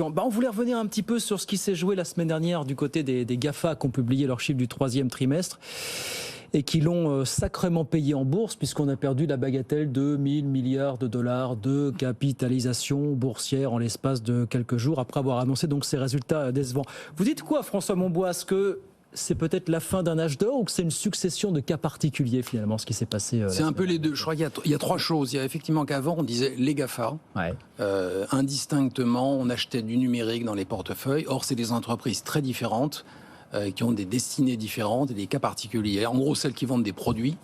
On voulait revenir un petit peu sur ce qui s'est joué la semaine dernière du côté des GAFA qui ont publié leurs chiffres du troisième trimestre et qui l'ont sacrément payé en bourse puisqu'on a perdu la bagatelle de 1000 milliards de dollars de capitalisation boursière en l'espace de quelques jours après avoir annoncé donc ces résultats décevants. Vous dites quoi, François Monbois? Que c'est peut-être la fin d'un âge d'or ou que c'est une succession de cas particuliers finalement ce qui s'est passé C'est un peu les deux. Je crois qu'il y a trois choses. Il y a effectivement qu'avant on disait les GAFA. Ouais. Indistinctement, on achetait du numérique dans les portefeuilles. Or, c'est des entreprises très différentes qui ont des destinées différentes et des cas particuliers. En gros, celles qui vendent des produits,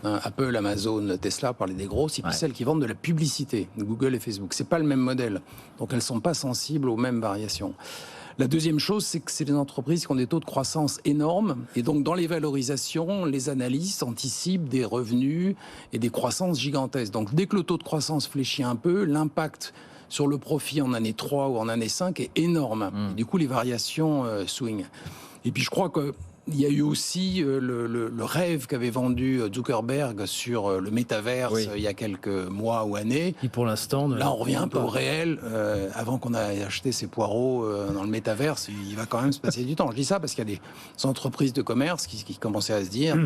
Apple, Amazon, Tesla, parler des grosses, et puis celles qui vendent de la publicité, Google et Facebook. C'est pas le même modèle. Donc, elles sont pas sensibles aux mêmes variations. La deuxième chose, c'est que c'est des entreprises qui ont des taux de croissance énormes. Et donc, dans les valorisations, les analystes anticipent des revenus et des croissances gigantesques. Donc, dès que le taux de croissance fléchit un peu, l'impact sur le profit en année 3 ou en année 5 est énorme. Et du coup, les variations swing. Et puis, je crois que il y a eu aussi le rêve qu'avait vendu Zuckerberg sur le métaverse il y a quelques mois ou années. Qui pour l'instant... Là, on revient un peu au réel. Avant qu'on ait acheté ses poireaux dans le métaverse, il va quand même se passer du temps. Je dis ça parce qu'il y a des entreprises de commerce qui commençaient à se dire...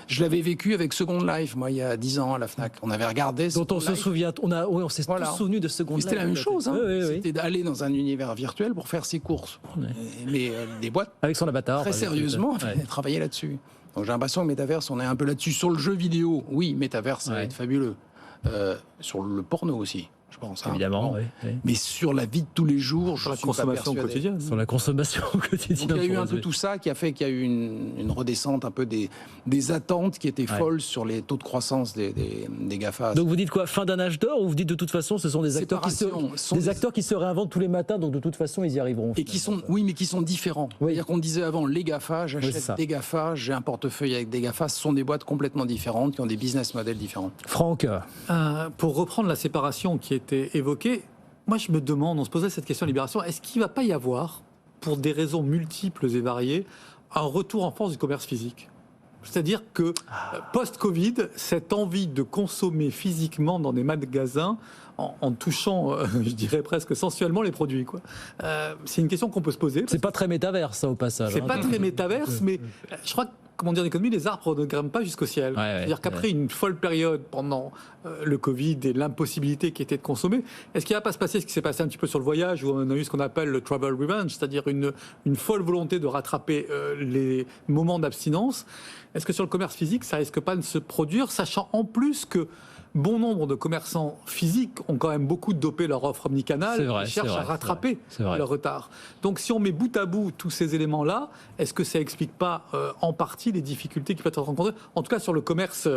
je l'avais vécu avec Second Life, moi, il y a 10 ans à la FNAC. On avait regardé... Dont on se souvient, on s'est tous souvenu de Second Life. C'était la même chose. Hein. Oui. C'était d'aller dans un univers virtuel pour faire ses courses. Mais des boîtes... Avec son avatar. Très sérieusement, travailler là-dessus. Donc j'ai l'impression que Metaverse, on est un peu là-dessus. Sur le jeu vidéo, oui, Metaverse, ça va être fabuleux. Sur le porno aussi, je pense. Évidemment, Mais sur la vie de tous les jours, sur la consommation quotidienne. Sur la consommation quotidienne. Donc, il y a eu un peu tout ça qui a fait qu'il y a eu une redescente un peu des attentes qui étaient folles sur les taux de croissance des GAFA. Donc vous dites quoi? Fin d'un âge d'or ou vous dites de toute façon ce sont des acteurs qui se réinventent tous les matins, donc de toute façon ils y arriveront. Et qui sont, mais qui sont différents. C'est-à-dire qu'on disait avant, les GAFA, j'achète des GAFA, j'ai un portefeuille avec des GAFA, ce sont des boîtes complètement différentes, qui ont des business models différents. Franck, pour reprendre la séparation qui était évoquée, moi je me demande, on se posait cette question de Libération, est-ce qu'il ne va pas y avoir, pour des raisons multiples et variées, un retour en force du commerce physique? C'est-à-dire que post-Covid, cette envie de consommer physiquement dans des magasins, en touchant, je dirais presque sensuellement les produits, quoi. C'est une question qu'on peut se poser. C'est pas très métaverse, ça, au passage. C'est pas très métaverse, mais je crois que, comment dire, en économie, les arbres ne grimpent pas jusqu'au ciel. C'est-à-dire qu'après une folle période pendant le Covid et l'impossibilité qui était de consommer, est-ce qu'il ne va pas se passer ce qui s'est passé un petit peu sur le voyage, où on a eu ce qu'on appelle le travel revenge, c'est-à-dire une folle volonté de rattraper les moments d'abstinence? Est-ce que sur le commerce physique, ça risque pas de se produire, sachant en plus que bon nombre de commerçants physiques ont quand même beaucoup dopé leur offre omnicanale et cherchent à rattraper leur retard. Donc si on met bout à bout tous ces éléments-là, est-ce que ça n'explique pas en partie les difficultés qui peuvent être rencontrées, en tout cas sur le commerce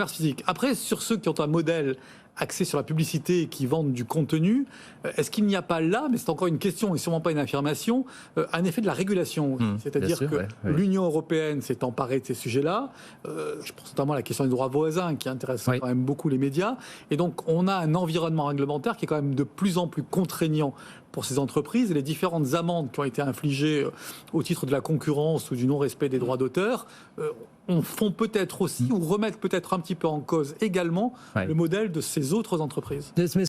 physique? Après, sur ceux qui ont un modèle axé sur la publicité et qui vendent du contenu, est-ce qu'il n'y a pas là, mais c'est encore une question et sûrement pas une affirmation, un effet de la régulation? C'est-à-dire que l'Union européenne s'est emparée de ces sujets-là. Je pense notamment à la question des droits voisins qui intéresse quand même beaucoup les médias. Et donc, on a un environnement réglementaire qui est quand même de plus en plus contraignant pour ces entreprises, et les différentes amendes qui ont été infligées au titre de la concurrence ou du non-respect des droits d'auteur font peut-être aussi, ou remettent peut-être un petit peu en cause également le modèle de ces autres entreprises. Mais